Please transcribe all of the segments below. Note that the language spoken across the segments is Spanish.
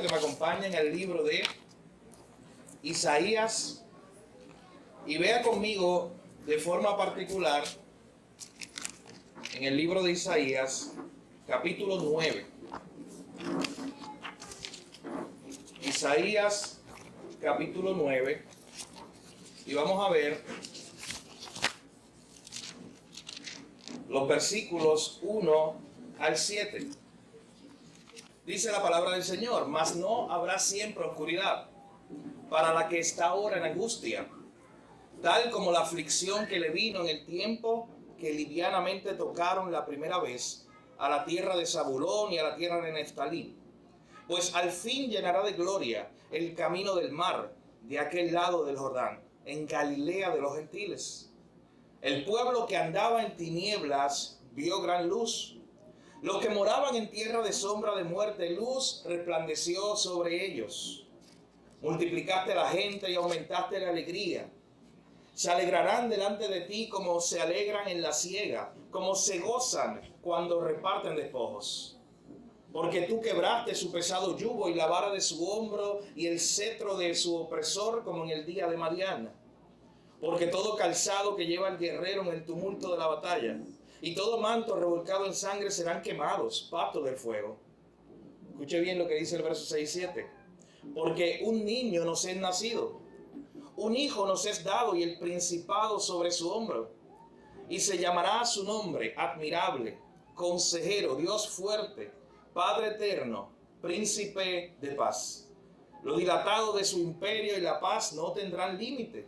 que me acompañen al libro de Isaías y vea conmigo de forma particular en el libro de Isaías, capítulo 9. Isaías, capítulo 9, y vamos a ver los versículos 1 al 7. Dice la palabra del Señor: mas no habrá siempre oscuridad para la que está ahora en angustia, tal como la aflicción que le vino en el tiempo que livianamente tocaron la primera vez a la tierra de Zabulón y a la tierra de Neftalí. Pues al fin llenará de gloria el camino del mar de aquel lado del Jordán, en Galilea de los gentiles. El pueblo que andaba en tinieblas vio gran luz. Los que moraban en tierra de sombra de muerte, luz resplandeció sobre ellos. Multiplicaste la gente y aumentaste la alegría. Se alegrarán delante de ti como se alegran en la siega, como se gozan cuando reparten despojos. Porque tú quebraste su pesado yugo y la vara de su hombro y el cetro de su opresor como en el día de Madián. Porque todo calzado que lleva el guerrero en el tumulto de la batalla y todo manto revolcado en sangre serán quemados, pasto del fuego. Escuche bien lo que dice el verso 6 y 7. Porque un niño nos es nacido, un hijo nos es dado y el principado sobre su hombro. Y se llamará su nombre Admirable, Consejero, Dios fuerte, Padre eterno, Príncipe de paz. Lo dilatado de su imperio y la paz no tendrán límite.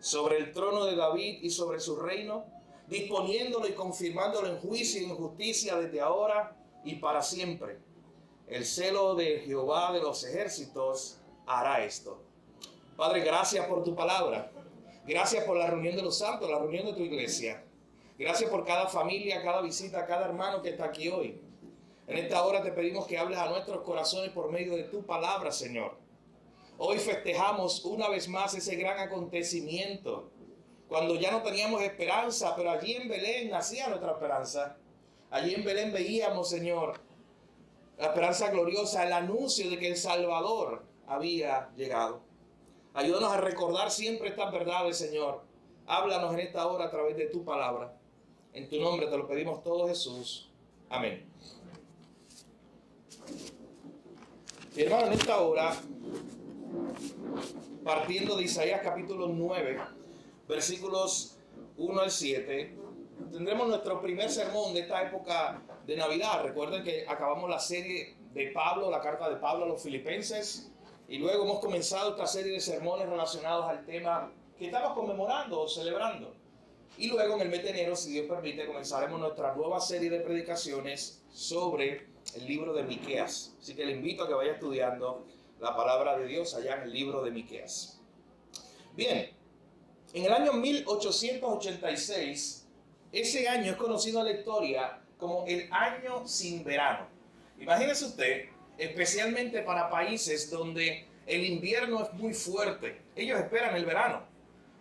Sobre el trono de David y sobre su reino, disponiéndolo y confirmándolo en juicio y en justicia desde ahora y para siempre. El celo de Jehová de los ejércitos hará esto. Padre, gracias por tu palabra. Gracias por la reunión de los santos, la reunión de tu iglesia. Gracias por cada familia, cada visita, cada hermano que está aquí hoy. En esta hora te pedimos que hables a nuestros corazones por medio de tu palabra, Señor. Hoy festejamos una vez más ese gran acontecimiento, cuando ya no teníamos esperanza, pero allí en Belén nacía nuestra esperanza. Allí en Belén veíamos, Señor, la esperanza gloriosa, el anuncio de que el Salvador había llegado. Ayúdanos a recordar siempre estas verdades, Señor. Háblanos en esta hora a través de tu palabra. En tu nombre te lo pedimos todo, Jesús. Amén. Mi hermano, en esta hora, partiendo de Isaías capítulo 9, versículos 1 al 7, tendremos nuestro primer sermón de esta época de Navidad. Recuerden que acabamos la serie de Pablo, la carta de Pablo a los Filipenses, y luego hemos comenzado esta serie de sermones relacionados al tema que estamos conmemorando o celebrando. Y luego en el mes de enero, si Dios permite, comenzaremos nuestra nueva serie de predicaciones sobre el libro de Miqueas. Así que le invito a que vaya estudiando la palabra de Dios allá en el libro de Miqueas. Bien, en el año 1886, ese año es conocido en la historia como el año sin verano. Imagínese usted, especialmente para países donde el invierno es muy fuerte. Ellos esperan el verano.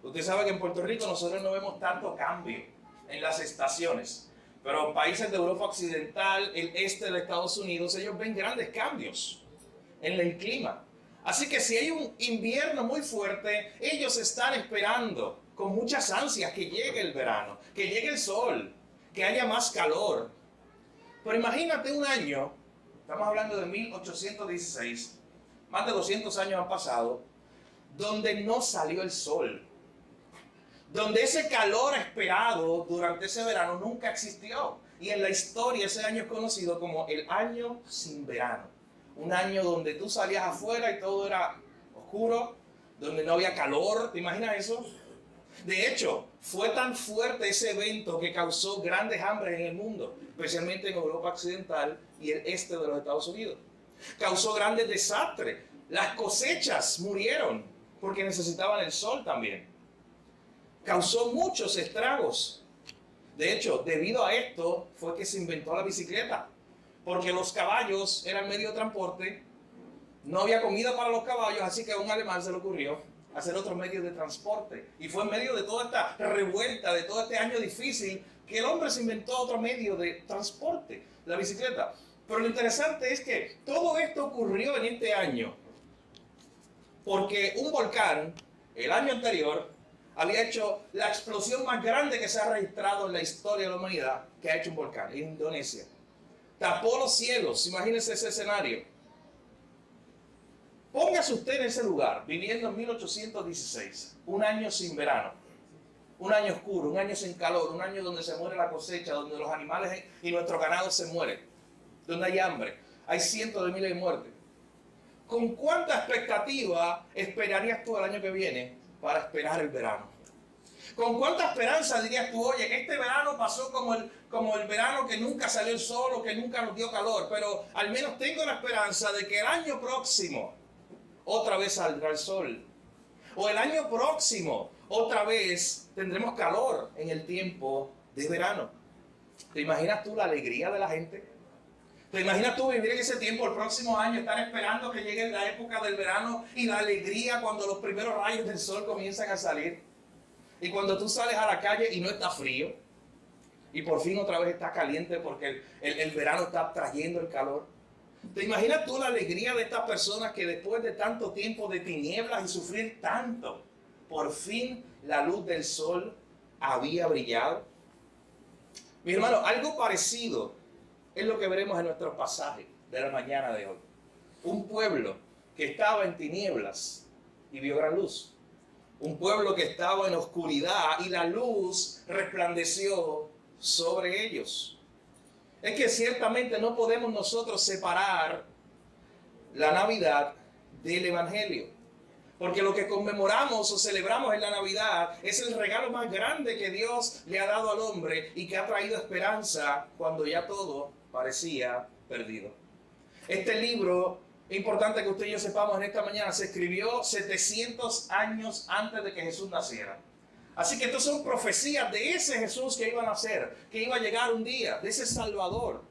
Usted sabe que en Puerto Rico nosotros no vemos tanto cambio en las estaciones. Pero en países de Europa Occidental, el este de Estados Unidos, ellos ven grandes cambios en el clima. Así que si hay un invierno muy fuerte, ellos están esperando con muchas ansias que llegue el verano, que llegue el sol, que haya más calor. Pero imagínate un año, estamos hablando de 1816, más de 200 años han pasado, donde no salió el sol, donde ese calor esperado durante ese verano nunca existió. Y en la historia ese año es conocido como el año sin verano. Un año donde tú salías afuera y todo era oscuro, donde no había calor. ¿Te imaginas eso? De hecho, fue tan fuerte ese evento que causó grandes hambres en el mundo, especialmente en Europa Occidental y el este de los Estados Unidos. Causó grandes desastres. Las cosechas murieron porque necesitaban el sol también. Causó muchos estragos. De hecho, debido a esto fue que se inventó la bicicleta, porque los caballos eran medio de transporte, no había comida para los caballos, así que a un alemán se le ocurrió hacer otros medios de transporte. Y fue en medio de toda esta revuelta, de todo este año difícil, que el hombre se inventó otro medio de transporte, la bicicleta. Pero lo interesante es que todo esto ocurrió en este año, porque un volcán, el año anterior, había hecho la explosión más grande que se ha registrado en la historia de la humanidad, que ha hecho un volcán, en Indonesia. Tapó los cielos, imagínense ese escenario. Póngase usted en ese lugar, viviendo en 1816, un año sin verano, un año oscuro, un año sin calor, un año donde se muere la cosecha, donde los animales y nuestro ganado se mueren, donde hay hambre, hay cientos de miles de muertes. ¿Con cuánta expectativa esperarías tú el año que viene para esperar el verano? ¿Con cuánta esperanza dirías tú, oye, este verano pasó como el verano que nunca salió el sol o que nunca nos dio calor, pero al menos tengo la esperanza de que el año próximo otra vez saldrá el sol? O el año próximo otra vez tendremos calor en el tiempo de verano. ¿Te imaginas tú la alegría de la gente? ¿Te imaginas tú vivir en ese tiempo el próximo año, estar esperando que llegue la época del verano y la alegría cuando los primeros rayos del sol comienzan a salir? Y cuando tú sales a la calle y no está frío, y por fin otra vez está caliente porque el verano está trayendo el calor. ¿Te imaginas tú la alegría de estas personas que después de tanto tiempo de tinieblas y sufrir tanto, por fin la luz del sol había brillado? Mi hermano, algo parecido es lo que veremos en nuestro pasaje de la mañana de hoy. Un pueblo que estaba en tinieblas y vio gran luz. Un pueblo que estaba en oscuridad y la luz resplandeció sobre ellos. Es que ciertamente no podemos nosotros separar la Navidad del Evangelio. Porque lo que conmemoramos o celebramos en la Navidad es el regalo más grande que Dios le ha dado al hombre y que ha traído esperanza cuando ya todo parecía perdido. Este libro, es importante que usted y yo sepamos en esta mañana, se escribió 700 años antes de que Jesús naciera. Así que estas son profecías de ese Jesús que iba a nacer, que iba a llegar un día, de ese Salvador.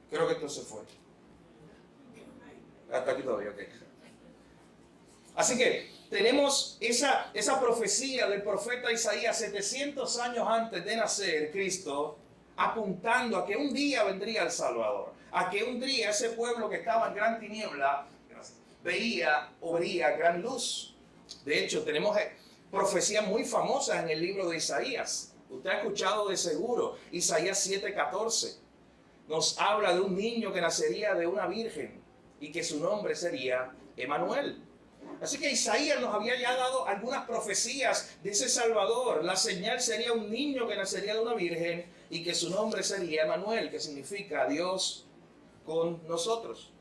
Creo que esto se fue. Hasta aquí todavía, ok. Así que tenemos esa profecía del profeta Isaías 700 años antes de nacer Cristo, apuntando a que un día vendría el Salvador, a que un día ese pueblo que estaba en gran tiniebla vería gran luz. De hecho, tenemos profecías muy famosas en el libro de Isaías. Usted ha escuchado de seguro, Isaías 7:14. Nos habla de un niño que nacería de una virgen y que su nombre sería Emanuel. Así que Isaías nos había ya dado algunas profecías de ese Salvador. La señal sería un niño que nacería de una virgen y que su nombre sería Emanuel, que significa Dios con nosotros.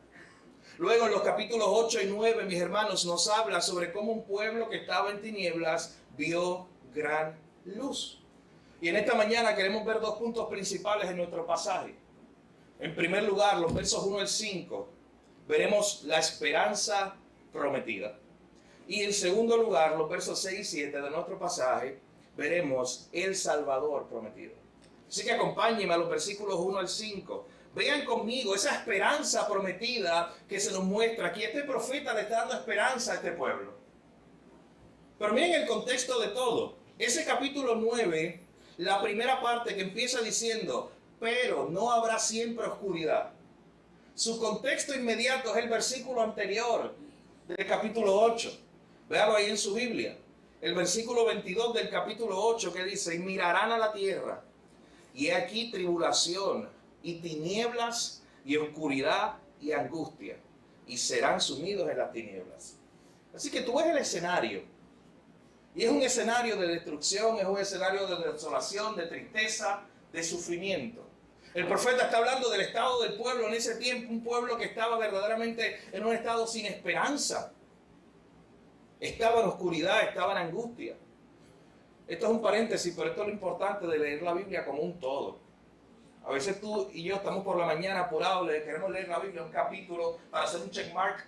Luego en los capítulos 8 y 9, mis hermanos, nos habla sobre cómo un pueblo que estaba en tinieblas vio gran luz. Y en esta mañana queremos ver dos puntos principales en nuestro pasaje. En primer lugar, los versos 1 al 5, veremos la esperanza prometida. Y en segundo lugar, los versos 6 y 7 de nuestro pasaje, veremos el Salvador prometido. Así que acompáñenme a los versículos 1 al 5. Vean conmigo esa esperanza prometida que se nos muestra aquí. Este profeta le está dando esperanza a este pueblo. Pero miren el contexto de todo. Ese capítulo 9, la primera parte que empieza diciendo, pero no habrá siempre oscuridad. Su contexto inmediato es el versículo anterior del capítulo 8. Véalo ahí en su Biblia. El versículo 22 del capítulo 8 que dice, y mirarán a la tierra, y he aquí tribulación, y tinieblas, y oscuridad, y angustia, y serán sumidos en las tinieblas. Así que tú ves el escenario, y es un escenario de destrucción, es un escenario de desolación, de tristeza, de sufrimiento. El profeta está hablando del estado del pueblo en ese tiempo, un pueblo que estaba verdaderamente en un estado sin esperanza. Estaba en oscuridad, estaba en angustia. Esto es un paréntesis, pero esto es lo importante de leer la Biblia como un todo. A veces tú y yo estamos por la mañana apurados, queremos leer la Biblia un capítulo para hacer un checkmark.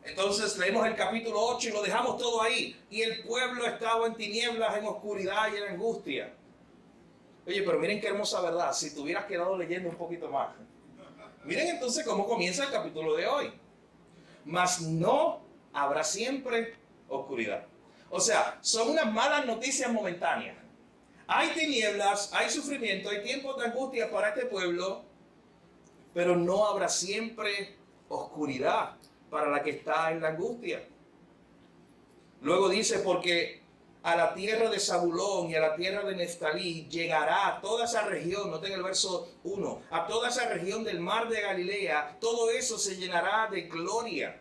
Entonces leemos el capítulo 8 y lo dejamos todo ahí. Y el pueblo estaba en tinieblas, en oscuridad y en angustia. Oye, pero miren qué hermosa verdad, si te hubieras quedado leyendo un poquito más. Miren entonces cómo comienza el capítulo de hoy. Mas no habrá siempre oscuridad. O sea, son unas malas noticias momentáneas. Hay tinieblas, hay sufrimiento, hay tiempos de angustia para este pueblo, pero no habrá siempre oscuridad para la que está en la angustia. Luego dice, porque a la tierra de Zabulón y a la tierra de Neftalí llegará toda esa región, noten el verso 1, a toda esa región del mar de Galilea, todo eso se llenará de gloria.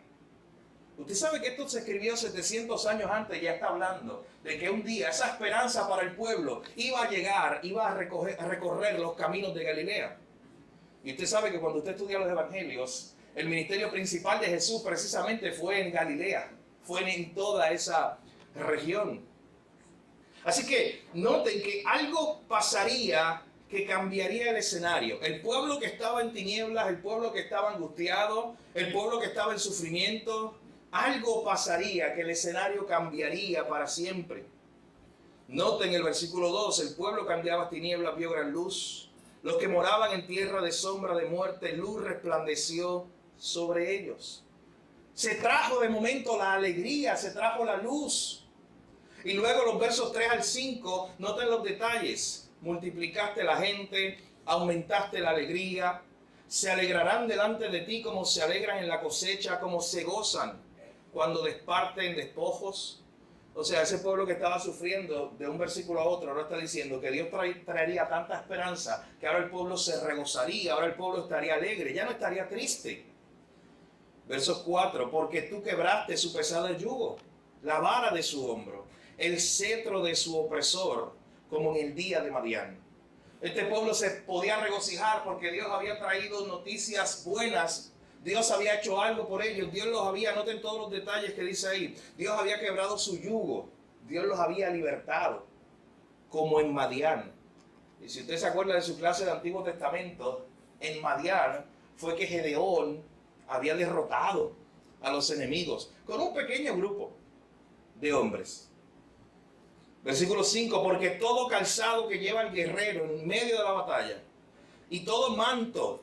Usted sabe que esto se escribió 700 años antes, ya está hablando de que un día esa esperanza para el pueblo iba a llegar, iba a recorrer los caminos de Galilea. Y usted sabe que cuando usted estudia los evangelios, el ministerio principal de Jesús precisamente fue en Galilea, fue en toda esa región. Así que noten que algo pasaría que cambiaría el escenario. El pueblo que estaba en tinieblas, el pueblo que estaba angustiado, el pueblo que estaba en sufrimiento, algo pasaría que el escenario cambiaría para siempre. Noten el versículo 2, el pueblo cambiaba tinieblas, vio gran luz. Los que moraban en tierra de sombra de muerte, luz resplandeció sobre ellos. Se trajo de momento la alegría, se trajo la luz. Y luego los versos 3 al 5, noten los detalles. Multiplicaste la gente, aumentaste la alegría. Se alegrarán delante de ti como se alegran en la cosecha, como se gozan cuando desparten despojos. O sea, ese pueblo que estaba sufriendo de un versículo a otro, ahora está diciendo que Dios traería tanta esperanza que ahora el pueblo se regozaría, ahora el pueblo estaría alegre, ya no estaría triste. Versos 4, porque tú quebraste su pesado yugo, la vara de su hombro, el cetro de su opresor, como en el día de Madián. Este pueblo se podía regocijar porque Dios había traído noticias buenas. Dios había hecho algo por ellos. Dios los había, noten todos los detalles que dice ahí. Dios había quebrado su yugo. Dios los había libertado, como en Madián. Y si usted se acuerda de su clase de Antiguo Testamento, en Madián fue que Gedeón había derrotado a los enemigos con un pequeño grupo de hombres. Versículo 5, porque todo calzado que lleva el guerrero en medio de la batalla y todo manto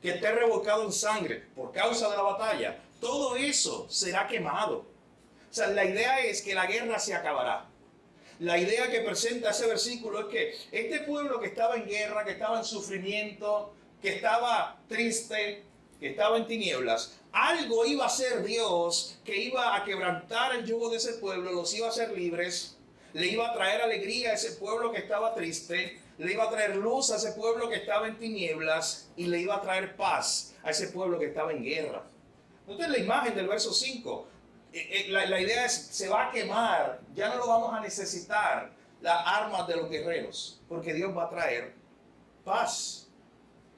que esté revolcado en sangre por causa de la batalla, todo eso será quemado. O sea, la idea es que la guerra se acabará. La idea que presenta ese versículo es que este pueblo que estaba en guerra, que estaba en sufrimiento, que estaba triste, que estaba en tinieblas, algo iba a hacer Dios que iba a quebrantar el yugo de ese pueblo, los iba a hacer libres, le iba a traer alegría a ese pueblo que estaba triste, le iba a traer luz a ese pueblo que estaba en tinieblas y le iba a traer paz a ese pueblo que estaba en guerra. Noten la imagen del verso 5. La idea es, se va a quemar, ya no lo vamos a necesitar las armas de los guerreros, porque Dios va a traer paz.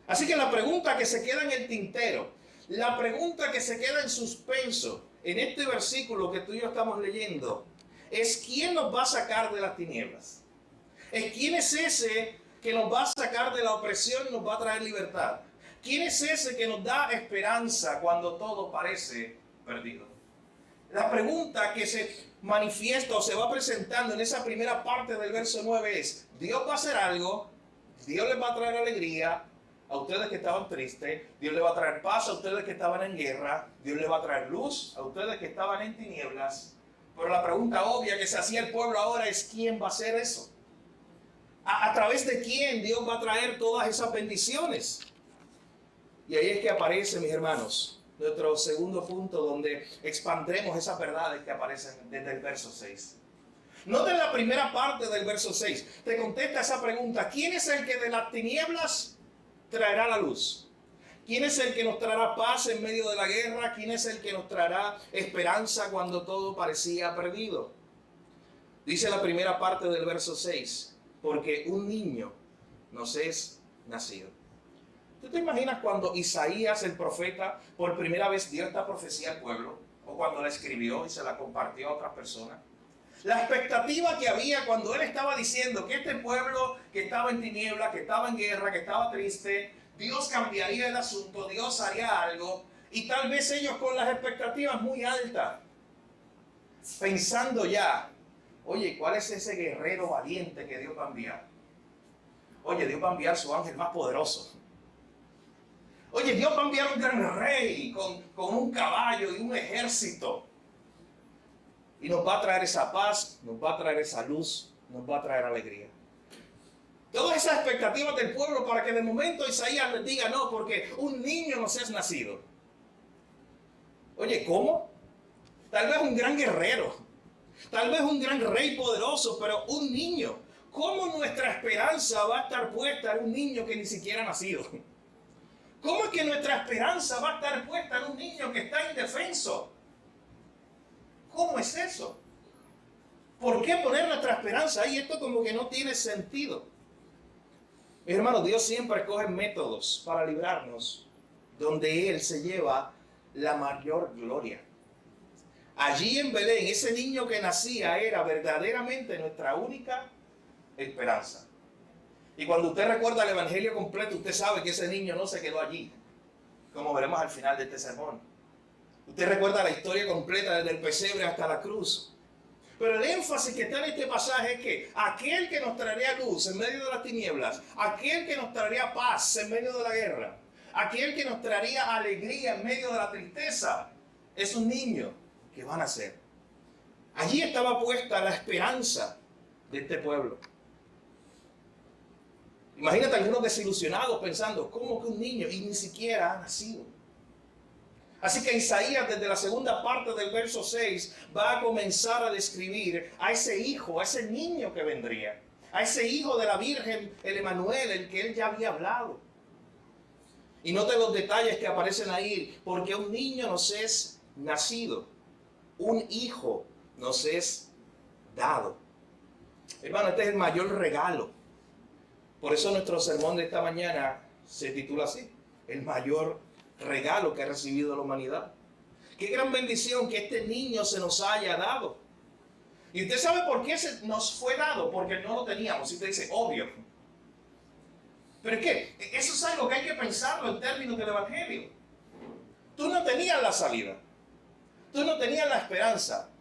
Así que la pregunta que se queda en el tintero, la pregunta que se queda en suspenso en este versículo que tú y yo estamos leyendo, es ¿quién nos va a sacar de las tinieblas? ¿Quién es ese que nos va a sacar de la opresión y nos va a traer libertad? ¿Quién es ese que nos da esperanza cuando todo parece perdido? La pregunta que se manifiesta o se va presentando en esa primera parte del verso 9 es, Dios va a hacer algo, Dios les va a traer alegría a ustedes que estaban tristes, Dios les va a traer paz a ustedes que estaban en guerra, Dios les va a traer luz a ustedes que estaban en tinieblas. Pero la pregunta obvia que se hacía el pueblo ahora es, ¿quién va a hacer eso? ¿A través de quién Dios va a traer todas esas bendiciones? Y ahí es que aparece, mis hermanos, nuestro segundo punto donde expandremos esas verdades que aparecen desde el verso 6. Noten la primera parte del verso 6. Te contesta esa pregunta. ¿Quién es el que de las tinieblas traerá la luz? ¿Quién es el que nos traerá paz en medio de la guerra? ¿Quién es el que nos traerá esperanza cuando todo parecía perdido? Dice la primera parte del verso 6. Porque un niño nos es nacido. ¿Tú te imaginas cuando Isaías, el profeta, por primera vez dio esta profecía al pueblo? O cuando la escribió y se la compartió a otras personas. La expectativa que había cuando él estaba diciendo que este pueblo que estaba en tiniebla, que estaba en guerra, que estaba triste, Dios cambiaría el asunto, Dios haría algo. Y tal vez ellos con las expectativas muy altas, pensando ya, oye, ¿cuál es ese guerrero valiente que Dios va a enviar? Oye, Dios va a enviar su ángel más poderoso. Oye, Dios va a enviar un gran rey con un caballo y un ejército. Y nos va a traer esa paz, nos va a traer esa luz, nos va a traer alegría. Todas esas expectativas del pueblo para que de momento Isaías les diga no, porque un niño nos es nacido. Oye, ¿cómo? Tal vez un gran guerrero, tal vez un gran rey poderoso, pero un niño. ¿Cómo nuestra esperanza va a estar puesta en un niño que ni siquiera ha nacido? ¿Cómo es que nuestra esperanza va a estar puesta en un niño que está indefenso? ¿Cómo es eso? ¿Por qué poner nuestra esperanza ahí? Esto como que no tiene sentido. Mis hermanos, Dios siempre escoge métodos para librarnos donde Él se lleva la mayor gloria. Allí en Belén, ese niño que nacía era verdaderamente nuestra única esperanza. Y cuando usted recuerda el evangelio completo, usted sabe que ese niño no se quedó allí, como veremos al final de este sermón. Usted recuerda la historia completa desde el pesebre hasta la cruz. Pero el énfasis que está en este pasaje es que aquel que nos traería luz en medio de las tinieblas, aquel que nos traería paz en medio de la guerra, aquel que nos traería alegría en medio de la tristeza, es un niño que va a nacer. Allí estaba puesta la esperanza de este pueblo. Imagínate algunos desilusionados pensando, ¿cómo que un niño? Y ni siquiera ha nacido. Así que Isaías desde la segunda parte del verso 6 va a comenzar a describir a ese hijo, a ese niño que vendría, a ese hijo de la Virgen, el Emanuel, el que él ya había hablado. Y note los detalles que aparecen ahí, porque un niño nos es nacido, un hijo nos es dado. Hermano, este es el mayor regalo. Por eso nuestro sermón de esta mañana se titula así, el mayor regalo que ha recibido la humanidad. Qué gran bendición que este niño se nos haya dado. Y usted sabe por qué se nos fue dado, porque no lo teníamos. Y usted dice, obvio. Pero es que eso es algo que hay que pensarlo en términos del evangelio. Tú no tenías la salida. Tú no tenías la esperanza.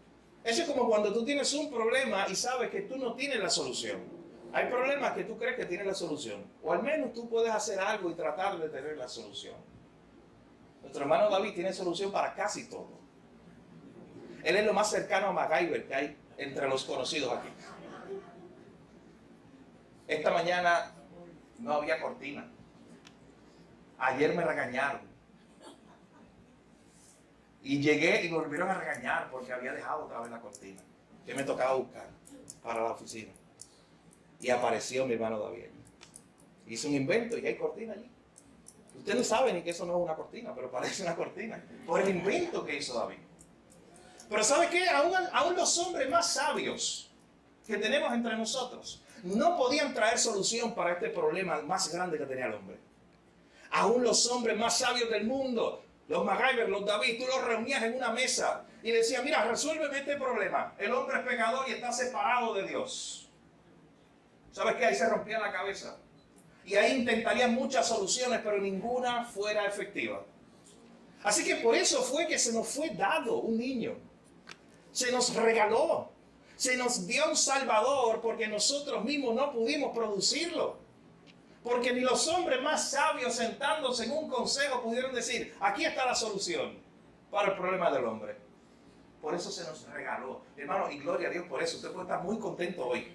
Eso es como cuando tú tienes un problema y sabes que tú no tienes la solución. Hay problemas que tú crees que tienes la solución. O al menos tú puedes hacer algo y tratar de tener la solución. Nuestro hermano David tiene solución para casi todo. Él es lo más cercano a MacGyver que hay entre los conocidos aquí. Esta mañana no había cortina. Ayer me regañaron. Y llegué y me volvieron a regañar porque había dejado otra vez la cortina que me tocaba buscar para la oficina. Y apareció mi hermano David. Hizo un invento y hay cortina allí. Usted no sabe ni que eso no es una cortina, pero parece una cortina. Por el invento que hizo David. Pero ¿sabe qué? Aún los hombres más sabios que tenemos entre nosotros no podían traer solución para este problema más grande que tenía el hombre. Aún los hombres más sabios del mundo, los MacGyver, los David, tú los reunías en una mesa y decías, mira, resuélveme este problema. El hombre es pecador y está separado de Dios. ¿Sabes qué? Ahí se rompía la cabeza. Y ahí intentarían muchas soluciones, pero ninguna fuera efectiva. Así que por eso fue que se nos fue dado un niño. Se nos regaló. Se nos dio un Salvador porque nosotros mismos no pudimos producirlo. Porque ni los hombres más sabios sentándose en un consejo pudieron decir, aquí está la solución para el problema del hombre. Por eso se nos regaló. Hermano, y gloria a Dios por eso. Usted puede estar muy contento hoy.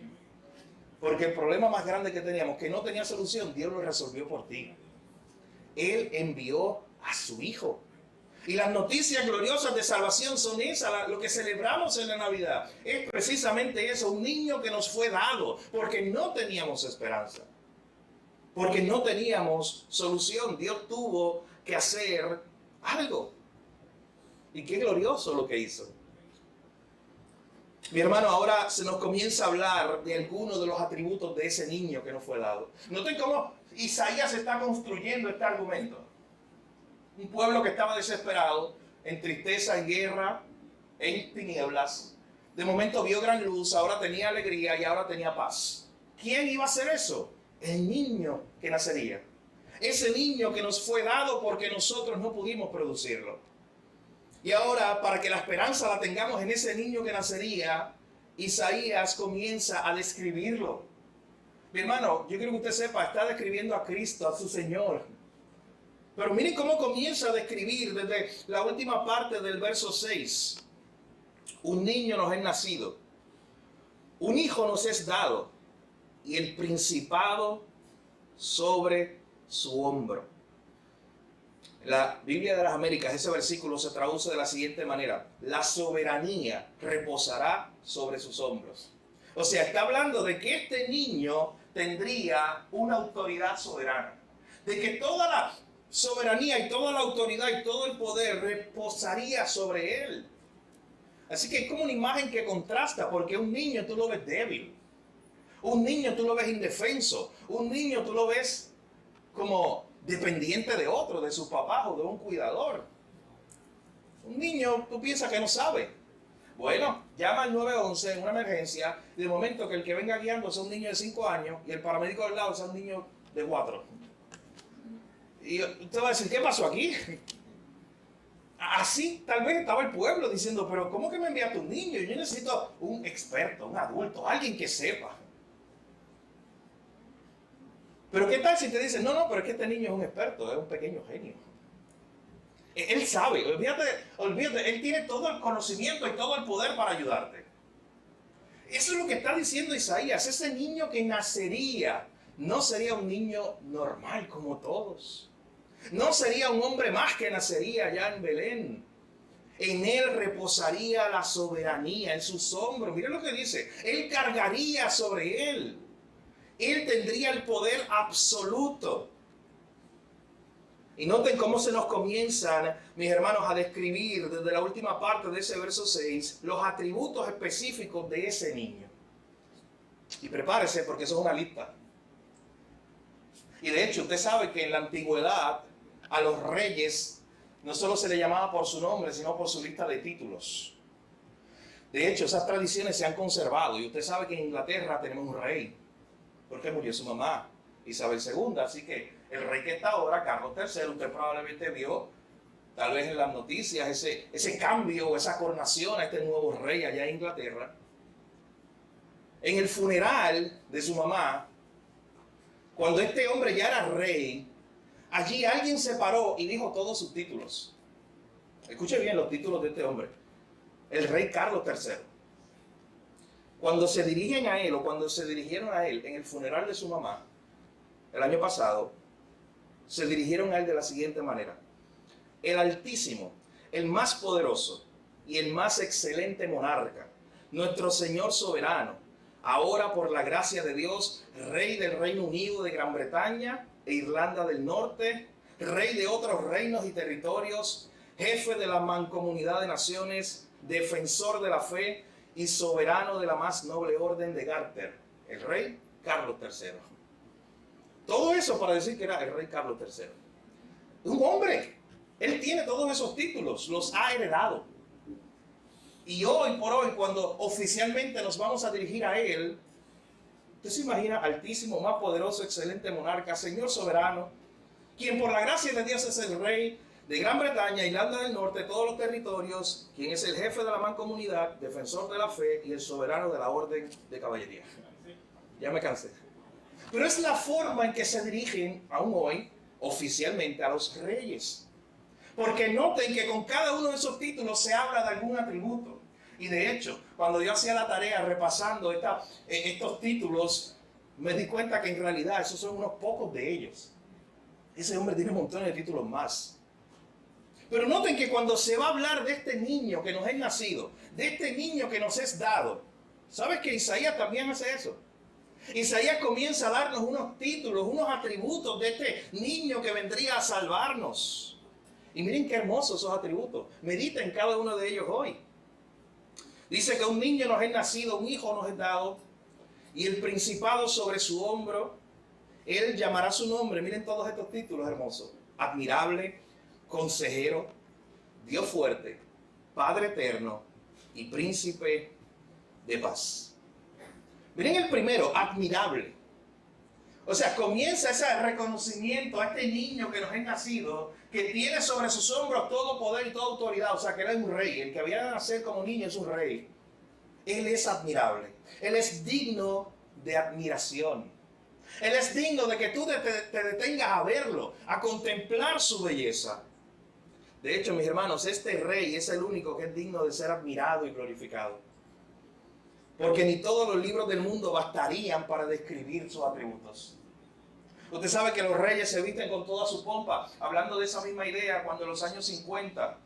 Porque el problema más grande que teníamos, que no tenía solución, Dios lo resolvió por ti. Él envió a su Hijo. Y las noticias gloriosas de salvación son esas, lo que celebramos en la Navidad. Es precisamente eso, un niño que nos fue dado, porque no teníamos esperanza. Porque no teníamos solución. Dios tuvo que hacer algo. Y qué glorioso lo que hizo. Mi hermano, ahora se nos comienza a hablar de algunos de los atributos de ese niño que nos fue dado. Noten cómo Isaías está construyendo este argumento. Un pueblo que estaba desesperado, en tristeza, en guerra, en tinieblas. De momento vio gran luz, ahora tenía alegría y ahora tenía paz. ¿Quién iba a hacer eso? El niño que nacería. Ese niño que nos fue dado porque nosotros no pudimos producirlo. Y ahora, para que la esperanza la tengamos en ese niño que nacería, Isaías comienza a describirlo. Mi hermano, yo quiero que usted sepa, está describiendo a Cristo, a su Señor. Pero miren cómo comienza a describir desde la última parte del verso 6. Un niño nos es nacido. Un hijo nos es dado. y el principado sobre su hombro. La Biblia de las Américas, ese versículo se traduce de la siguiente manera: la soberanía reposará sobre sus hombros. O sea, está hablando de que este niño tendría una autoridad soberana, de que toda la soberanía y toda la autoridad y todo el poder reposaría sobre él. Así que es como una imagen que contrasta, porque un niño tú lo ves débil, un niño tú lo ves indefenso, un niño tú lo ves como dependiente de otro, de sus papás o de un cuidador. Un niño tú piensas que no sabe. Bueno, llama al 911 en una emergencia, de momento que el que venga guiando sea un niño de 5 años y el paramédico del lado sea un niño de 4. Y usted va a decir, ¿qué pasó aquí? Así tal vez estaba el pueblo diciendo, pero ¿cómo que me enviaste un niño? Yo necesito un experto, un adulto, alguien que sepa. Pero ¿qué tal si te dicen, no, pero es que este niño es un experto, es un pequeño genio? Él sabe, olvídate, él tiene todo el conocimiento y todo el poder para ayudarte. Eso es lo que está diciendo Isaías. Ese niño que nacería no sería un niño normal como todos. No sería un hombre más que nacería allá en Belén. En él reposaría la soberanía, en sus hombros. Miren lo que dice, él cargaría sobre él. Él tendría el poder absoluto. Y noten cómo se nos comienzan, mis hermanos, a describir desde la última parte de ese verso 6 los atributos específicos de ese niño. Y prepárese porque eso es una lista. Y de hecho, usted sabe que en la antigüedad a los reyes no solo se le llamaba por su nombre, sino por su lista de títulos. De hecho, esas tradiciones se han conservado. Y usted sabe que en Inglaterra tenemos un rey, porque murió su mamá, Isabel II. Así que el rey que está ahora, Carlos III, usted probablemente vio, tal vez en las noticias, ese cambio, esa coronación a este nuevo rey allá en Inglaterra. En el funeral de su mamá, cuando este hombre ya era rey, allí alguien se paró y dijo todos sus títulos. Escuche bien los títulos de este hombre. El rey Carlos III. Cuando se dirigen a él, o cuando se dirigieron a él en el funeral de su mamá, el año pasado, se dirigieron a él de la siguiente manera: el Altísimo, el más poderoso y el más excelente monarca, nuestro Señor soberano, ahora por la gracia de Dios, Rey del Reino Unido de Gran Bretaña e Irlanda del Norte, Rey de otros reinos y territorios, Jefe de la mancomunidad de naciones, Defensor de la fe y soberano de la más noble orden de Garter, el Rey Carlos III. Todo eso para decir que era el Rey Carlos III. Un hombre. Él tiene todos esos títulos, los ha heredado. Y hoy por hoy, cuando oficialmente nos vamos a dirigir a él, usted se imagina: Altísimo, más poderoso, excelente monarca, Señor soberano, quien por la gracia de Dios es el Rey de Gran Bretaña, Irlanda del Norte, todos los territorios, quien es el jefe de la mancomunidad, defensor de la fe y el soberano de la orden de caballería. Ya me cansé. Pero es la forma en que se dirigen aún hoy oficialmente a los reyes. Porque noten que con cada uno de esos títulos se habla de algún atributo. Y de hecho, cuando yo hacía la tarea repasando estos títulos, me di cuenta que en realidad esos son unos pocos de ellos. Ese hombre tiene montones de títulos más. Pero noten que cuando se va a hablar de este niño que nos es nacido, de este niño que nos es dado, ¿sabes que Isaías también hace eso? Isaías comienza a darnos unos títulos, unos atributos de este niño que vendría a salvarnos. Y miren qué hermosos esos atributos. Mediten cada uno de ellos hoy. Dice que un niño nos es nacido, un hijo nos es dado, y el principado sobre su hombro. Él llamará su nombre. Miren todos estos títulos hermosos: admirable, consejero, Dios fuerte, Padre eterno y príncipe de paz. Miren el primero, admirable. O sea, comienza ese reconocimiento a este niño que nos es nacido, que tiene sobre sus hombros todo poder y toda autoridad. O sea, que él es un rey. El que había de nacer como niño es un rey. Él es admirable. Él es digno de admiración. Él es digno de que tú te detengas a verlo, a contemplar su belleza. De hecho, mis hermanos, este rey es el único que es digno de ser admirado y glorificado. porque ni todos los libros del mundo bastarían para describir sus atributos. Usted sabe que los reyes se visten con toda su pompa. Hablando de esa misma idea, cuando en los años 50,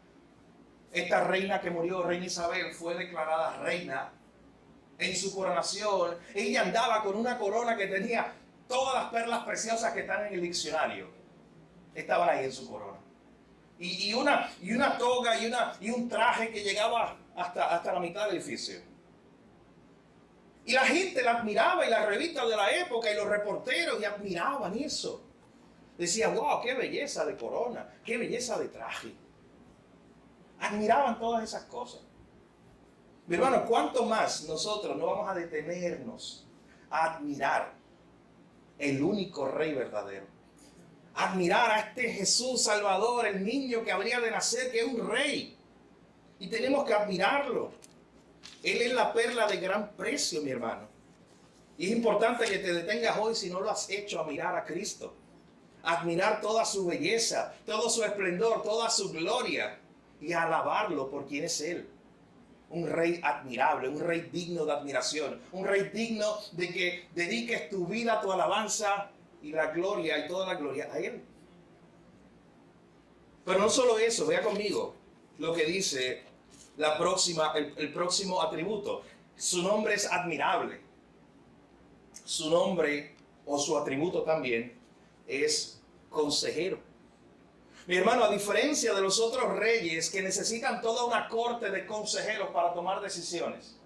esta reina que murió, reina Isabel, fue declarada reina en su coronación, ella andaba con una corona que tenía todas las perlas preciosas que están en el diccionario. Estaban ahí en su corona. Y una toga y un traje que llegaba hasta la mitad del edificio. Y la gente la admiraba, y las revistas de la época y los reporteros y admiraban eso. Decían, wow, qué belleza de corona, qué belleza de traje. Admiraban todas esas cosas. Mi hermano, ¿cuánto más nosotros no vamos a detenernos a admirar el único Rey verdadero? Admirar a este Jesús Salvador, el niño que habría de nacer, que es un Rey. Y tenemos que admirarlo. Él es la perla de gran precio, mi hermano. Y es importante que te detengas hoy, si no lo has hecho, a mirar a Cristo. Admirar toda su belleza, todo su esplendor, toda su gloria. Y a alabarlo por quien es Él. Un Rey admirable, un Rey digno de admiración. Un Rey digno de que dediques tu vida, tu alabanza y la gloria y toda la gloria a Él. Pero no solo eso, vea conmigo lo que dice el próximo atributo. Su nombre es admirable. Su nombre o su atributo también es consejero. Mi hermano, a diferencia de los otros reyes que necesitan toda una corte de consejeros para tomar decisiones.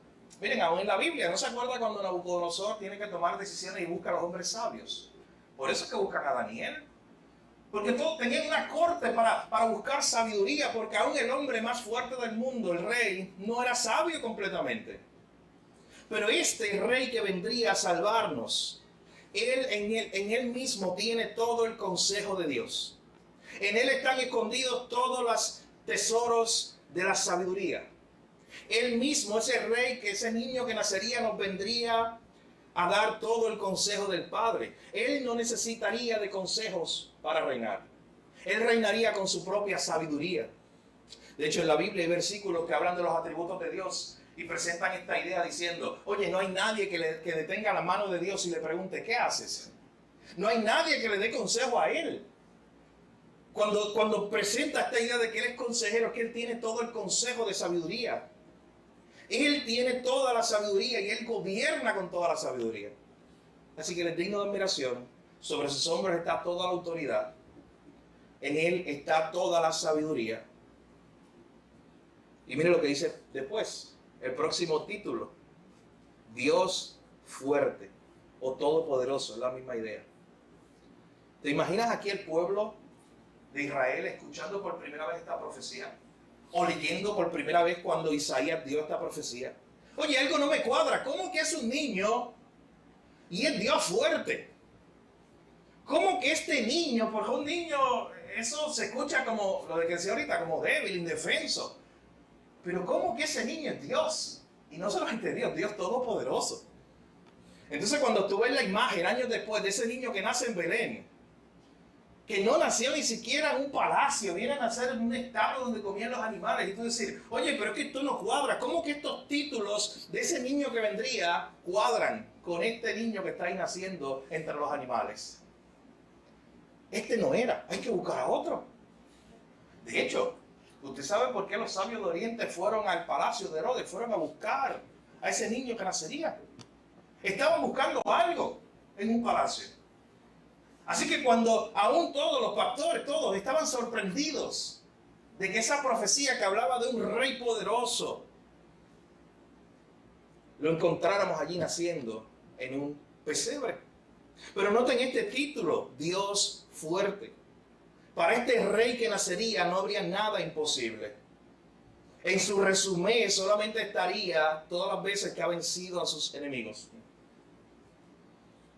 Miren, aún en la Biblia, ¿no se acuerda cuando Nabucodonosor tiene que tomar decisiones y busca a los hombres sabios? Por eso es que buscan a Daniel. Porque todos tenían una corte para buscar sabiduría, porque aún el hombre más fuerte del mundo, el rey, no era sabio completamente. Pero este rey que vendría a salvarnos, en él mismo tiene todo el consejo de Dios. En él están escondidos todos los tesoros de la sabiduría. Él mismo, ese rey, que ese niño que nacería, nos vendría a dar todo el consejo del Padre. Él no necesitaría de consejos para reinar. Él reinaría con su propia sabiduría. De hecho, en la Biblia hay versículos que hablan de los atributos de Dios y presentan esta idea diciendo, oye, no hay nadie que detenga la mano de Dios y le pregunte, ¿qué haces? No hay nadie que le dé consejo a Él. Cuando presenta esta idea de que Él es consejero, que Él tiene todo el consejo de sabiduría. Él tiene toda la sabiduría y Él gobierna con toda la sabiduría. Así que Él es digno de admiración. Sobre sus hombros está toda la autoridad. En Él está toda la sabiduría. Y mire lo que dice después, el próximo título. Dios fuerte o todopoderoso, es la misma idea. ¿Te imaginas aquí el pueblo de Israel escuchando por primera vez esta profecía? O leyendo por primera vez cuando Isaías dio esta profecía. Oye, algo no me cuadra. ¿Cómo que es un niño y es Dios fuerte? ¿Cómo que este niño, porque un niño, eso se escucha como lo de que decía ahorita, como débil, indefenso? Pero ¿cómo que ese niño es Dios? Y no solamente Dios, Dios todopoderoso. Entonces cuando tú ves la imagen años después de ese niño que nace en Belén, que no nació ni siquiera en un palacio, viene a nacer en un establo donde comían los animales. Y tú decir, oye, pero es que esto no cuadra. ¿Cómo que estos títulos de ese niño que vendría cuadran con este niño que está ahí naciendo entre los animales? Este no era, hay que buscar a otro. De hecho, ¿usted sabe por qué los sabios de Oriente fueron al palacio de Herodes? Fueron a buscar a ese niño que nacería. Estaban buscando algo en un palacio. Así que cuando aún todos los pastores, todos estaban sorprendidos de que esa profecía que hablaba de un rey poderoso, lo encontráramos allí naciendo en un pesebre. Pero noten este título, Dios fuerte. Para este rey que nacería no habría nada imposible. En su resumen solamente estaría todas las veces que ha vencido a sus enemigos.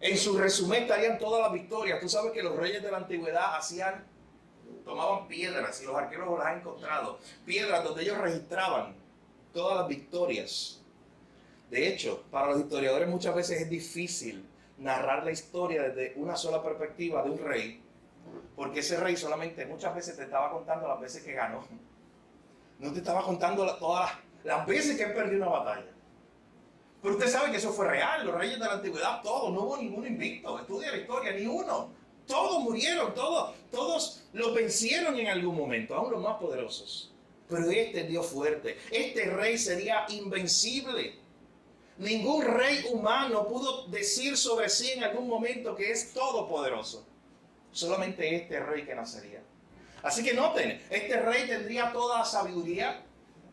En su resumen estarían todas las victorias. Tú sabes que los reyes de la antigüedad tomaban piedras, y los arqueólogos las han encontrado, piedras donde ellos registraban todas las victorias. De hecho, para los historiadores muchas veces es difícil narrar la historia desde una sola perspectiva de un rey, porque ese rey solamente muchas veces te estaba contando las veces que ganó. No te estaba contando todas las veces que él perdió una batalla. Pero usted sabe que eso fue real. Los reyes de la antigüedad, todos, no hubo ninguno invicto. Estudia la historia, ni uno. Todos murieron, todos los vencieron en algún momento, aún los más poderosos. Pero este es Dios fuerte. Este rey sería invencible. Ningún rey humano pudo decir sobre sí en algún momento que es todopoderoso. Solamente este rey que nacería. Así que noten, este rey tendría toda la sabiduría.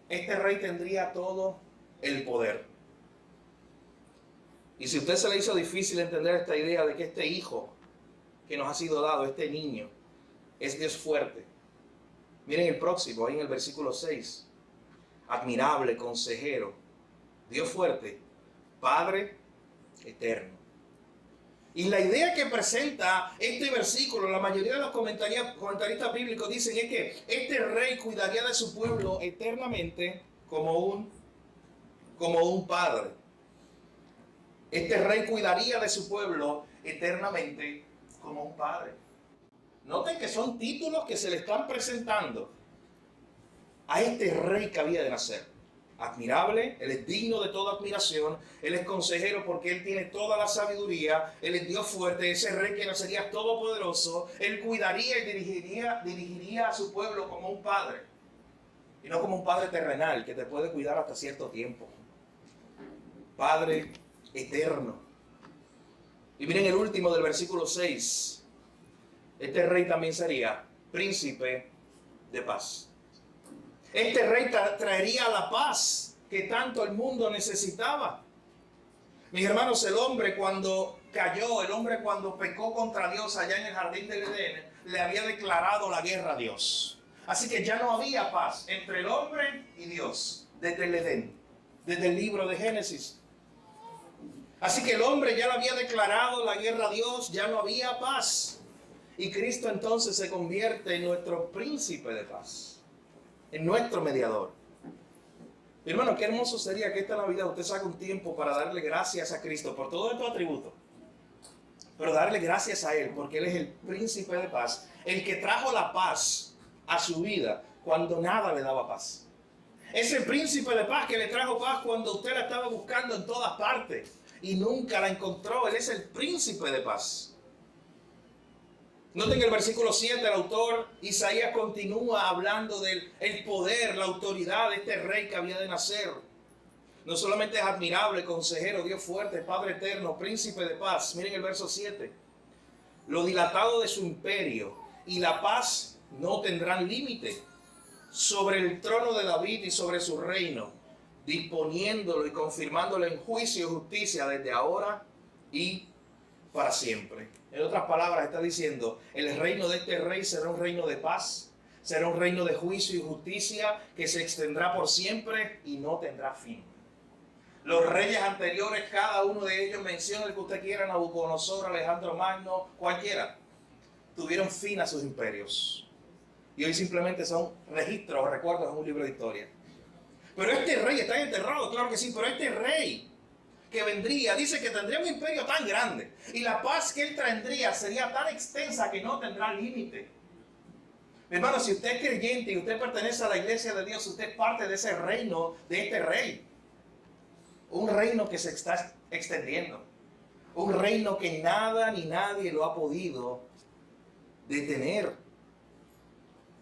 Este rey tendría todo el poder. Y si a usted se le hizo difícil entender esta idea de que este hijo que nos ha sido dado, este niño, es Dios fuerte. Miren el próximo, ahí en el versículo 6. Admirable, consejero, Dios fuerte, Padre eterno. Y la idea que presenta este versículo, la mayoría de los comentaristas bíblicos dicen es que este rey cuidaría de su pueblo eternamente como un padre. Este rey cuidaría de su pueblo eternamente como un padre. Noten que son títulos que se le están presentando a este rey que había de nacer. Admirable, Él es digno de toda admiración, Él es consejero porque Él tiene toda la sabiduría, Él es Dios fuerte, ese rey que nacería todopoderoso, Él cuidaría y dirigiría a su pueblo como un padre. Y no como un padre terrenal que te puede cuidar hasta cierto tiempo. Padre eterno. Y miren el último del versículo 6. Este rey también sería príncipe de paz. Este rey traería la paz que tanto el mundo necesitaba. Mis hermanos, el hombre cuando cayó, el hombre cuando pecó contra Dios allá en el jardín del Edén, le había declarado la guerra a Dios. Así que ya no había paz entre el hombre y Dios desde el Edén, desde el libro de Génesis. Así que el hombre ya le había declarado la guerra a Dios, ya no había paz. Y Cristo entonces se convierte en nuestro príncipe de paz, en nuestro mediador. Mi hermano, qué hermoso sería que esta Navidad usted saque un tiempo para darle gracias a Cristo por todos estos atributos. Pero darle gracias a Él porque Él es el príncipe de paz, el que trajo la paz a su vida cuando nada le daba paz. Es el príncipe de paz que le trajo paz cuando usted la estaba buscando en todas partes y nunca la encontró. Él es el príncipe de paz. Noten el versículo 7, el autor Isaías continúa hablando del poder, la autoridad de este rey que había de nacer. No solamente es admirable, consejero, Dios fuerte, Padre eterno, príncipe de paz. Miren el verso 7. Lo dilatado de su imperio y la paz no tendrán límite sobre el trono de David y sobre su reino, disponiéndolo y confirmándolo en juicio y justicia desde ahora y para siempre. En otras palabras, está diciendo, el reino de este rey será un reino de paz, será un reino de juicio y justicia que se extenderá por siempre y no tendrá fin. Los reyes anteriores, cada uno de ellos, menciona el que usted quiera, Nabucodonosor, Alejandro Magno, cualquiera, tuvieron fin a sus imperios. Y hoy simplemente son registros o recuerdos en un libro de historia. Pero este rey está enterrado, claro que sí, pero este rey que vendría, dice que tendría un imperio tan grande y la paz que él tendría sería tan extensa que no tendrá límite. Mi hermano, si usted es creyente y usted pertenece a la iglesia de Dios, usted es parte de ese reino, de este rey. Un reino que se está extendiendo. Un reino que nada ni nadie lo ha podido detener.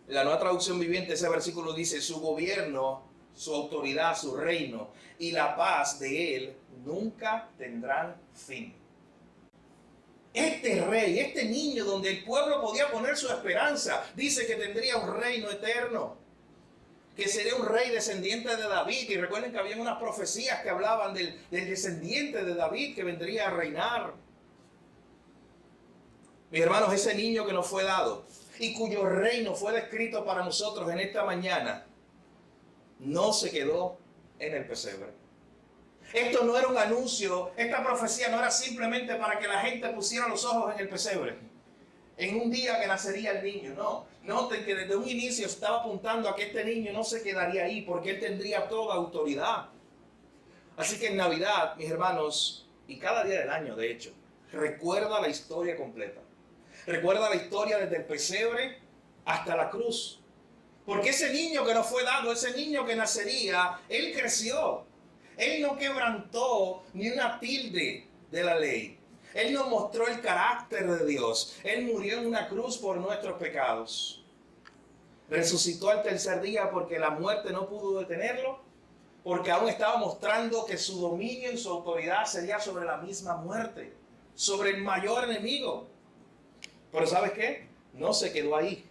La Nueva Traducción Viviente, ese versículo dice, su gobierno, su autoridad, su reino y la paz de él nunca tendrán fin. Este rey, este niño donde el pueblo podía poner su esperanza, dice que tendría un reino eterno, que sería un rey descendiente de David. Y recuerden que había unas profecías que hablaban del descendiente de David que vendría a reinar. Mis hermanos, ese niño que nos fue dado y cuyo reino fue descrito para nosotros en esta mañana, no se quedó en el pesebre. Esto no era un anuncio, esta profecía no era simplemente para que la gente pusiera los ojos en el pesebre, en un día que nacería el niño. No, noten que desde un inicio estaba apuntando a que este niño no se quedaría ahí porque él tendría toda autoridad. Así que en Navidad, mis hermanos, y cada día del año de hecho, recuerda la historia completa. Recuerda la historia desde el pesebre hasta la cruz. Porque ese niño que nos fue dado, ese niño que nacería, él creció. Él no quebrantó ni una tilde de la ley. Él nos mostró el carácter de Dios. Él murió en una cruz por nuestros pecados. Resucitó al tercer día porque la muerte no pudo detenerlo, porque aún estaba mostrando que su dominio y su autoridad sería sobre la misma muerte, sobre el mayor enemigo. Pero ¿sabes qué? No se quedó ahí.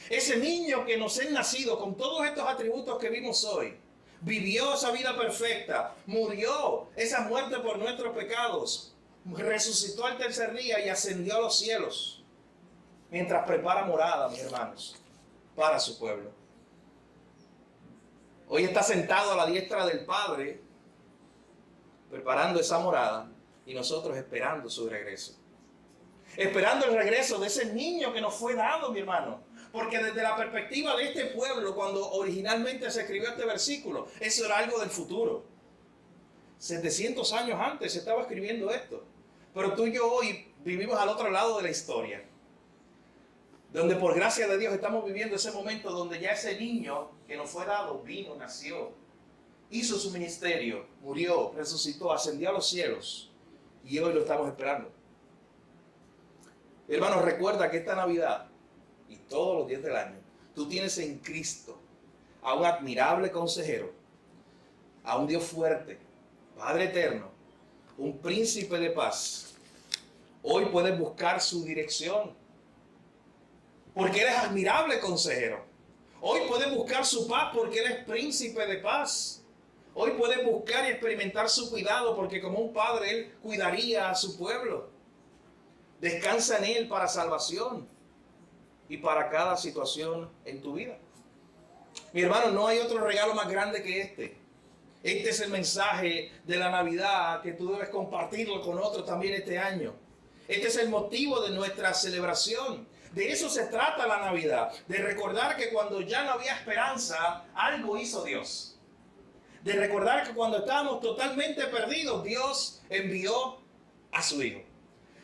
Ese niño que nos es nacido con todos estos atributos que vimos hoy, vivió esa vida perfecta, murió esa muerte por nuestros pecados, resucitó al tercer día y ascendió a los cielos, mientras prepara morada, mis hermanos, para su pueblo. Hoy está sentado a la diestra del Padre, preparando esa morada, y nosotros esperando su regreso. Esperando el regreso de ese niño que nos fue dado, mi hermano. Porque desde la perspectiva de este pueblo, cuando originalmente se escribió este versículo, eso era algo del futuro. 700 años antes se estaba escribiendo esto. Pero tú y yo hoy vivimos al otro lado de la historia. Donde por gracia de Dios estamos viviendo ese momento donde ya ese niño que nos fue dado vino, nació, hizo su ministerio, murió, resucitó, ascendió a los cielos. Y hoy lo estamos esperando. Hermanos, recuerda que esta Navidad y todos los días del año, tú tienes en Cristo a un admirable consejero, a un Dios fuerte, Padre eterno, un príncipe de paz. Hoy puedes buscar su dirección, porque Él es admirable consejero. Hoy puedes buscar su paz porque Él es príncipe de paz. Hoy puedes buscar y experimentar su cuidado porque como un padre Él cuidaría a su pueblo. Descansa en Él para salvación y para cada situación en tu vida. Mi hermano, no hay otro regalo más grande que este. Este es el mensaje de la Navidad que tú debes compartirlo con otros también este año. Este es el motivo de nuestra celebración. De eso se trata la Navidad. De recordar que cuando ya no había esperanza, algo hizo Dios. De recordar que cuando estábamos totalmente perdidos, Dios envió a su Hijo.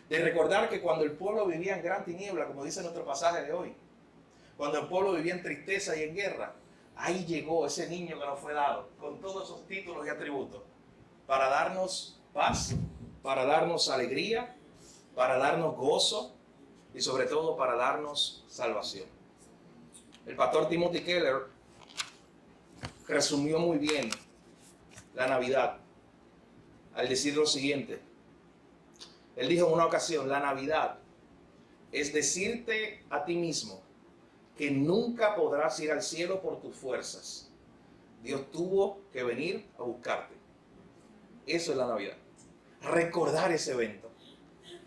De recordar que cuando el pueblo vivía en gran tiniebla, como dice nuestro pasaje de hoy, cuando el pueblo vivía en tristeza y en guerra, ahí llegó ese niño que nos fue dado, con todos esos títulos y atributos, para darnos paz, para darnos alegría, para darnos gozo y sobre todo para darnos salvación. El pastor Timothy Keller resumió muy bien la Navidad al decir lo siguiente. Él dijo en una ocasión, la Navidad es decirte a ti mismo que nunca podrás ir al cielo por tus fuerzas. Dios tuvo que venir a buscarte. Eso es la Navidad. Recordar ese evento.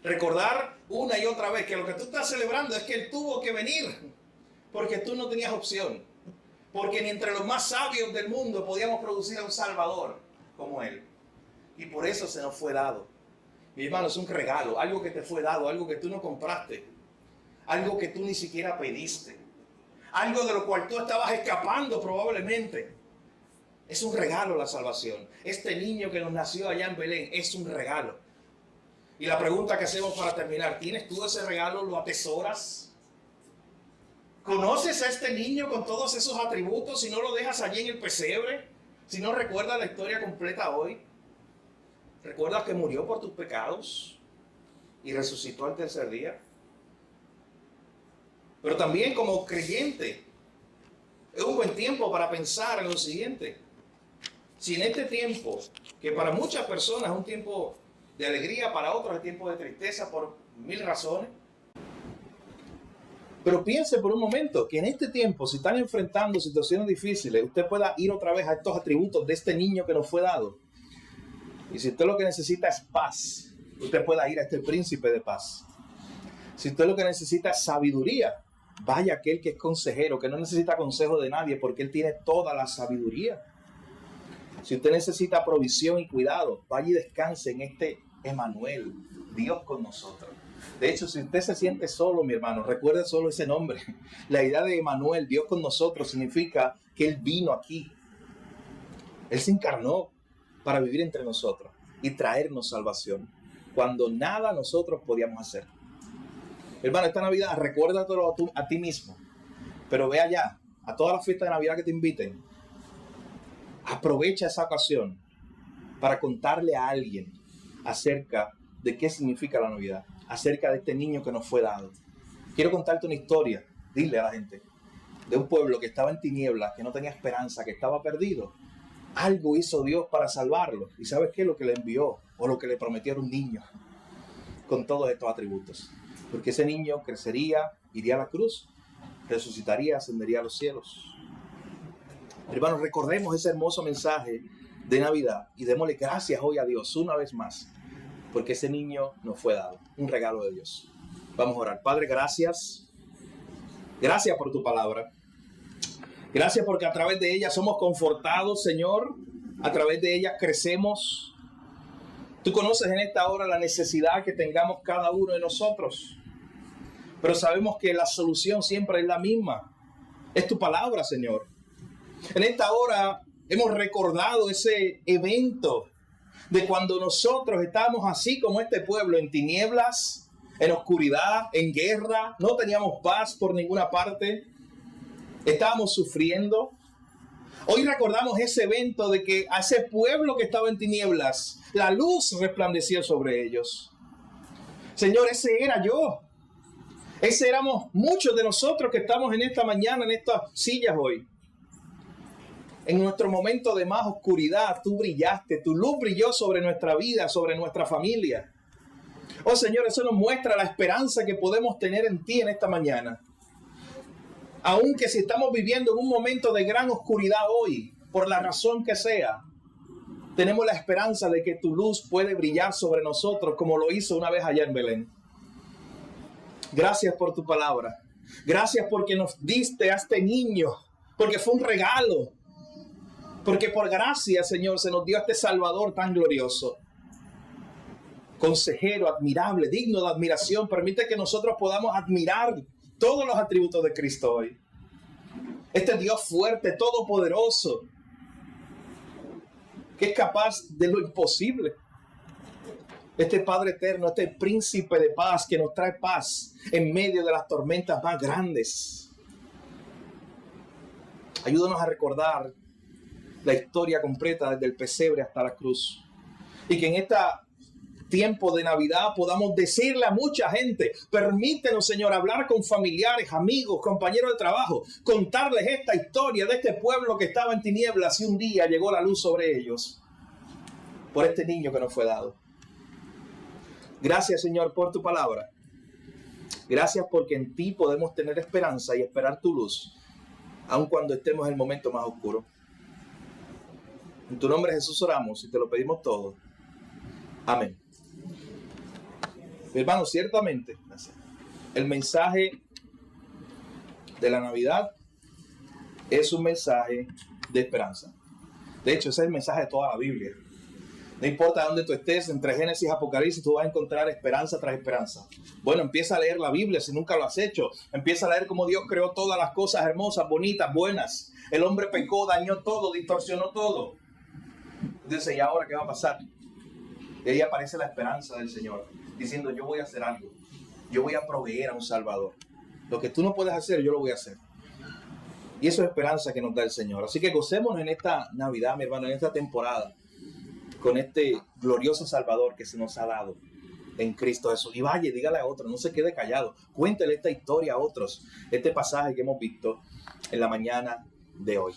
Recordar una y otra vez que lo que tú estás celebrando es que Él tuvo que venir porque tú no tenías opción. Porque ni entre los más sabios del mundo podíamos producir a un Salvador como Él. Y por eso se nos fue dado. Mi hermano, es un regalo, algo que te fue dado, algo que tú no compraste, algo que tú ni siquiera pediste, algo de lo cual tú estabas escapando probablemente. Es un regalo la salvación. Este niño que nos nació allá en Belén es un regalo. Y la pregunta que hacemos para terminar, ¿tienes tú ese regalo? ¿Lo atesoras? ¿Conoces a este niño con todos esos atributos si no lo dejas allí en el pesebre? Si no recuerdas la historia completa hoy. ¿Recuerdas que murió por tus pecados y resucitó al tercer día? Pero también como creyente, es un buen tiempo para pensar en lo siguiente. Si en este tiempo, que para muchas personas es un tiempo de alegría, para otros es tiempo de tristeza por 1000 razones. Pero piense por un momento que en este tiempo, si están enfrentando situaciones difíciles, usted pueda ir otra vez a estos atributos de este niño que nos fue dado. Y si usted lo que necesita es paz, usted pueda ir a este príncipe de paz. Si usted lo que necesita es sabiduría, vaya aquel que es consejero, que no necesita consejo de nadie porque Él tiene toda la sabiduría. Si usted necesita provisión y cuidado, vaya y descanse en este Emmanuel, Dios con nosotros. De hecho, si usted se siente solo, mi hermano, recuerde solo ese nombre. La idea de Emmanuel, Dios con nosotros, significa que Él vino aquí. Él se encarnó para vivir entre nosotros y traernos salvación, cuando nada nosotros podíamos hacer. Hermano, esta Navidad recuérdatelo a ti mismo, pero ve allá, a todas las fiestas de Navidad que te inviten, aprovecha esa ocasión para contarle a alguien acerca de qué significa la Navidad, acerca de este niño que nos fue dado. Quiero contarte una historia, dile a la gente, de un pueblo que estaba en tinieblas, que no tenía esperanza, que estaba perdido. Algo hizo Dios para salvarlo. ¿Y sabes qué? Lo que le envió o lo que le prometió era un niño con todos estos atributos. Porque ese niño crecería, iría a la cruz, resucitaría, ascendería a los cielos. Hermanos, recordemos ese hermoso mensaje de Navidad y démosle gracias hoy a Dios una vez más, porque ese niño nos fue dado, un regalo de Dios. Vamos a orar. Padre, gracias. Gracias por tu palabra. Gracias porque a través de ella somos confortados, Señor. A través de ella crecemos. Tú conoces en esta hora la necesidad que tengamos cada uno de nosotros. Pero sabemos que la solución siempre es la misma. Es tu palabra, Señor. En esta hora hemos recordado ese evento de cuando nosotros estábamos así como este pueblo, en tinieblas, en oscuridad, en guerra, no teníamos paz por ninguna parte, estábamos sufriendo. Hoy recordamos ese evento de que a ese pueblo que estaba en tinieblas, la luz resplandeció sobre ellos. Señor, ese era yo. Ese éramos muchos de nosotros que estamos en esta mañana, en estas sillas hoy. En nuestro momento de más oscuridad, tú brillaste, tu luz brilló sobre nuestra vida, sobre nuestra familia. Oh Señor, eso nos muestra la esperanza que podemos tener en ti en esta mañana. Aunque si estamos viviendo en un momento de gran oscuridad hoy, por la razón que sea, tenemos la esperanza de que tu luz puede brillar sobre nosotros como lo hizo una vez allá en Belén. Gracias por tu palabra. Gracias porque nos diste a este niño, porque fue un regalo. Porque por gracia, Señor, se nos dio a este Salvador tan glorioso. Consejero, admirable, digno de admiración. Permite que nosotros podamos admirar todos los atributos de Cristo hoy. Este Dios fuerte, todopoderoso, que es capaz de lo imposible. Este Padre eterno, este príncipe de paz que nos trae paz en medio de las tormentas más grandes. Ayúdanos a recordar la historia completa desde el pesebre hasta la cruz. Y que en este tiempo de Navidad podamos decirle a mucha gente, permítenos, Señor, hablar con familiares, amigos, compañeros de trabajo, contarles esta historia de este pueblo que estaba en tinieblas y un día llegó la luz sobre ellos por este niño que nos fue dado. Gracias, Señor, por tu palabra. Gracias porque en ti podemos tener esperanza y esperar tu luz, aun cuando estemos en el momento más oscuro. En tu nombre, Jesús, oramos y te lo pedimos todo. Amén. Hermanos, ciertamente, el mensaje de la Navidad es un mensaje de esperanza. De hecho, ese es el mensaje de toda la Biblia. No importa dónde tú estés, entre Génesis y Apocalipsis, tú vas a encontrar esperanza tras esperanza. Bueno, empieza a leer la Biblia si nunca lo has hecho. Empieza a leer cómo Dios creó todas las cosas hermosas, bonitas, buenas. El hombre pecó, dañó todo, distorsionó todo. Dice, ¿y ahora qué va a pasar? Y ahí aparece la esperanza del Señor, diciendo, yo voy a hacer algo. Yo voy a proveer a un Salvador. Lo que tú no puedes hacer, yo lo voy a hacer. Y eso es esperanza que nos da el Señor. Así que gocémonos en esta Navidad, mi hermano, en esta temporada, con este glorioso Salvador que se nos ha dado en Cristo Jesús. Y vaya, dígale a otros, no se quede callado. Cuéntele esta historia a otros, este pasaje que hemos visto en la mañana de hoy.